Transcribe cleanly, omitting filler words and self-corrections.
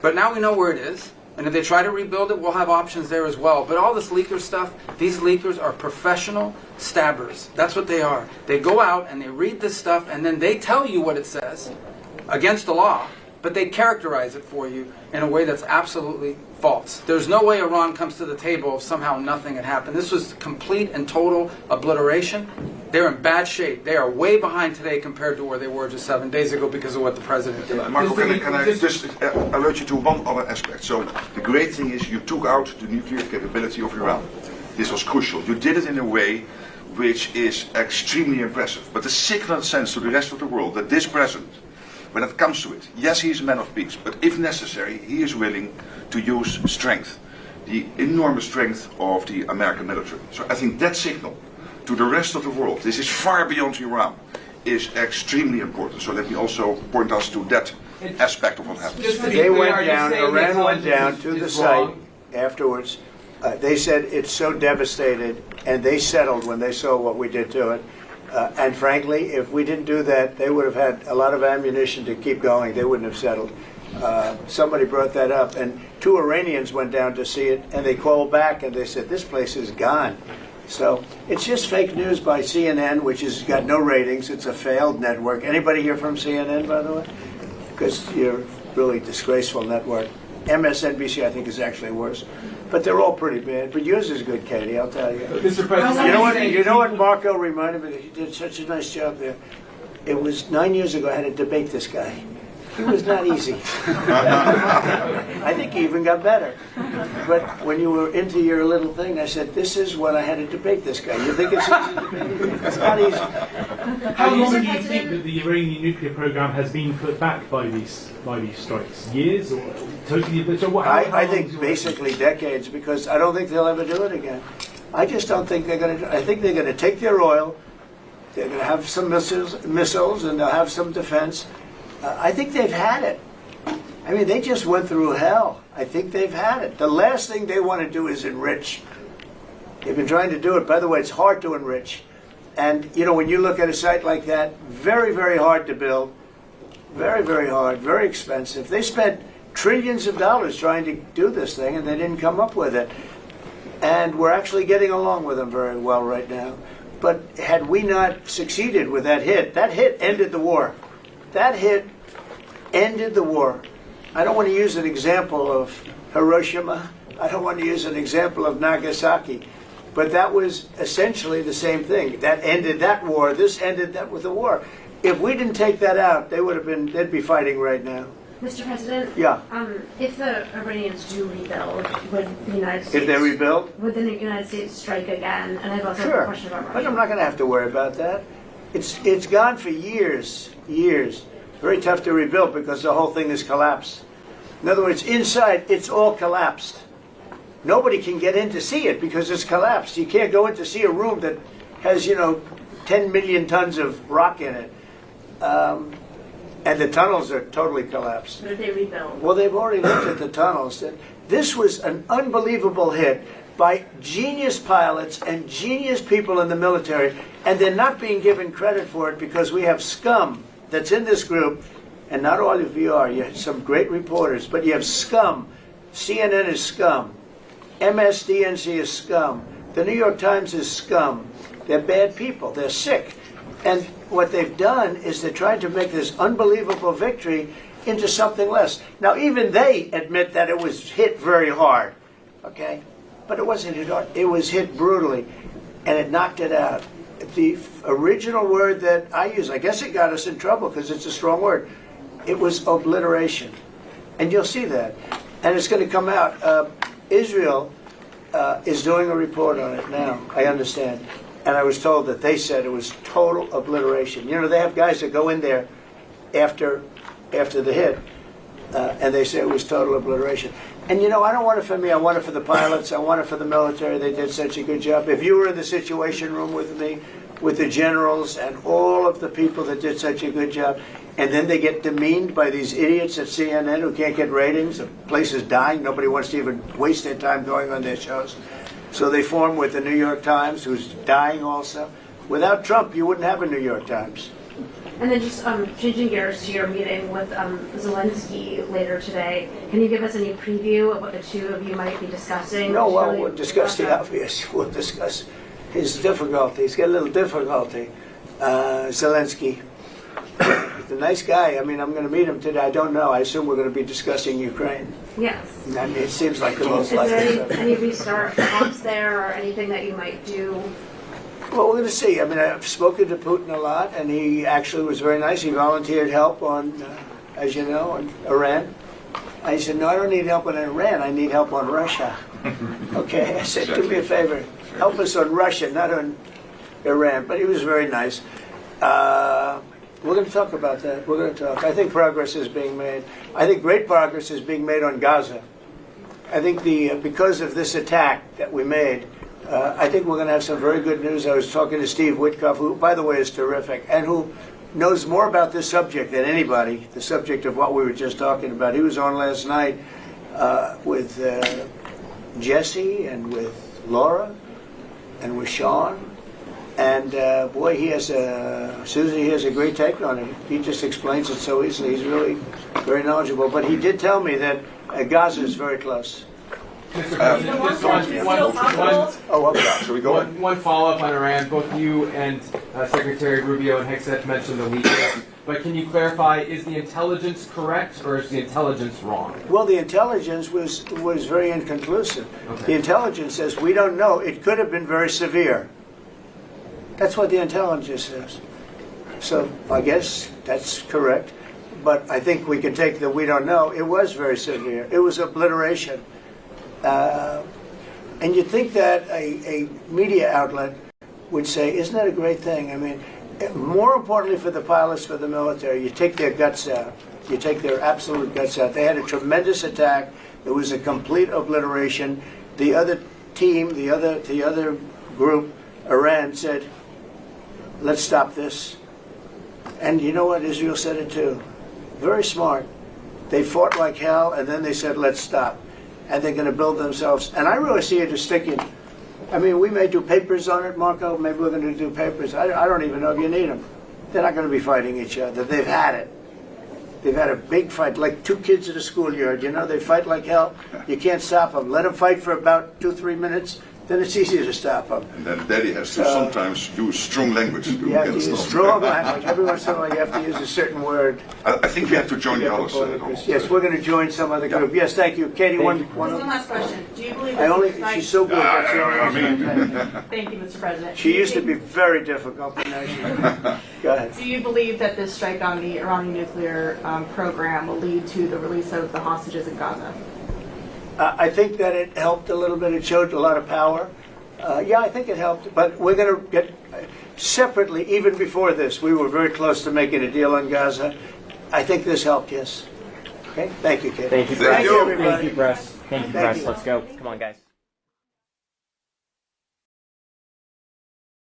But now we know where it is. And if they try to rebuild it, we'll have options there as well. But all this leaker stuff, these leakers are professional stabbers. That's what they are. They go out and they read this stuff and then they tell you what it says against the law, but they characterize it for you in a way that's absolutely false. There's no way Iran comes to the table if somehow nothing had happened. This was complete and total obliteration. They're in bad shape. They are way behind today compared to where they were just 7 days ago because of what the president did. Marco, can I just alert you to one other aspect? So the great thing is you took out the nuclear capability of Iran. This was crucial. You did it in a way which is extremely impressive. But the signal sends to the rest of the world that this president, when it comes to it, yes, he is a man of peace, but if necessary, he is willing to use strength, the enormous strength of the American military. So I think that signal to the rest of the world, this is far beyond Iran, is extremely important. So let me also point us to that aspect of what happens. They went down, Iran went down to the site afterwards. They said it's so devastated, and they settled when they saw what we did to it. And frankly, if we didn't do that, they would have had a lot of ammunition to keep going. They wouldn't have settled. Somebody brought that up, and 2 Iranians went down to see it, and they called back and they said, this place is gone. So it's just fake news by CNN, which has got no ratings. It's a failed network. Anybody here from CNN, by the way? Because you're a really disgraceful network. MSNBC, I think, is actually worse. But they're all pretty bad. But yours is good, Katie, I'll tell you. Mr. President, You know what Marco reminded me? He did such a nice job there. It was 9 years ago I had to debate this guy. He was not easy. I think he even got better. But when you were into your little thing, I said, this is when I had to debate this guy. You think it's easy to debate him? It's not easy. How long do you think that the Iranian nuclear program has been put back by these strikes? Years or totally? So I think basically decades, because I don't think they'll ever do it again. I just don't think they're going to. I think they're going to take their oil. They're going to have some missiles, and they'll have some defense. I think they've had it. I mean, they just went through hell. I think they've had it. The last thing they want to do is enrich. They've been trying to do it. By the way, it's hard to enrich. And, you know, when you look at a site like that, very, very hard to build. Very, very hard. Very expensive. They spent trillions of dollars trying to do this thing, and they didn't come up with it. And we're actually getting along with them very well right now. But had we not succeeded with that hit ended the war. That hit ended the war. I don't want to use an example of Hiroshima. I don't want to use an example of Nagasaki. But that was essentially the same thing. That ended that war. This ended that with the war. If we didn't take that out, they'd be fighting right now. Mr. President? Yeah. If the Iranians do rebuild, would the United States... If they rebuild? Would the United States strike again? And I've also a question about Russia. But I'm not going to have to worry about that. It's gone for years. Very tough to rebuild because the whole thing is collapsed. In other words, inside, it's all collapsed. Nobody can get in to see it because it's collapsed. You can't go in to see a room that has, 10 million tons of rock in it. And the tunnels are totally collapsed. But if they rebuild? Well, they've already looked at the tunnels. This was an unbelievable hit by genius pilots and genius people in the military, and they're not being given credit for it because we have scum that's in this group, and not all of you are. You have some great reporters, but you have scum. CNN is scum. MSDNC is scum. The New York Times is scum. They're bad people. They're sick. And what they've done is they're trying to make this unbelievable victory into something less. Now, even they admit that it was hit very hard, okay? But it wasn't hit hard. It was hit brutally, and it knocked it out. The original word that I use, I guess it got us in trouble because it's a strong word. It was obliteration. And you'll see that. And it's going to come out. Israel is doing a report on it now, I understand. And I was told that they said it was total obliteration. They have guys that go in there after the hit, and they say it was total obliteration. And I don't want it for me. I want it for the pilots. I want it for the military. They did such a good job. If you were in the Situation Room with me, with the generals and all of the people that did such a good job, and then they get demeaned by these idiots at CNN who can't get ratings, the place is dying. Nobody wants to even waste their time going on their shows. So they form with the New York Times, who's dying also. Without Trump, you wouldn't have a New York Times. And then just changing gears to your meeting with Zelensky later today, can you give us any preview of what the two of you might be discussing? No, well, we'll discuss the obvious. We'll discuss his difficulty. He's got a little difficulty. Zelensky. He's a nice guy. I mean, I'm going to meet him today. I don't know. I assume we're going to be discussing Ukraine. Yes. I mean, it seems like the most Is likely there subject. any restart talks there or anything that you might do? Well, we're going to see. I mean, I've spoken to Putin a lot, and he actually was very nice. He volunteered help on, as you know, on Iran. I said, no, I don't need help on Iran. I need help on Russia. Okay, I said, do me a favor. Help us on Russia, not on Iran. But he was very nice. We're going to talk about that. We're going to talk. I think progress is being made. I think great progress is being made on Gaza. I think because of this attack that we made, I think we're going to have some very good news. I was talking to Steve Witkoff, who, by the way, is terrific, and who knows more about this subject than anybody, the subject of what we were just talking about. He was on last night with Jesse and with Laura and with Sean. And boy, Susie has a great take on it. He just explains it so easily. He's really very knowledgeable. But he did tell me that Gaza is very close. Mr. President, Shall we go? one follow-up on Iran. Both you and Secretary Rubio and Hegseth mentioned the leakers. But can you clarify, is the intelligence correct or is the intelligence wrong? Well, the intelligence was very inconclusive. Okay. The intelligence says, we don't know. It could have been very severe. That's what the intelligence says. So I guess that's correct. But I think we can take the we don't know. It was very severe. It was obliteration. And you'd think that a media outlet would say, isn't that a great thing? I mean, more importantly for the pilots, for the military, you take their guts out. You take their absolute guts out. They had a tremendous attack. It was a complete obliteration. The other team, the other group, Iran, said, let's stop this. And you know what? Israel said it too. Very smart. They fought like hell, and then they said, let's stop. And they're going to build themselves. And I really see it as sticking. I mean, we may do papers on it, Marco. Maybe we're going to do papers. I don't even know if you need them. They're not going to be fighting each other. They've had it. They've had a big fight, like two kids at a schoolyard. You know, they fight like hell. You can't stop them. Let them fight for about 2-3 minutes. Then it's easier to stop them. And then Daddy has to sometimes use strong language to You have to use strong language. Every once in a while you have to use a certain word. I think we have to join the others. Yes, we're going to join some other group. Yes, thank you. Katie, one last question. Do you believe she's so good. That's the only reason. Thank you, Mr. President. She used to be very difficult, but now she... Go ahead. Do you believe that this strike on the Iranian nuclear program will lead to the release of the hostages in Gaza? I think that it helped a little bit. It showed a lot of power. Yeah, I think it helped. But we're going to get separately, even before this, we were very close to making a deal on Gaza. I think this helped, yes. Okay? Thank you, Kate. Thank you, Thank Press. you. everybody. Thank you, Press. Thank you, Thank Press. you. Let's go. Come on, guys.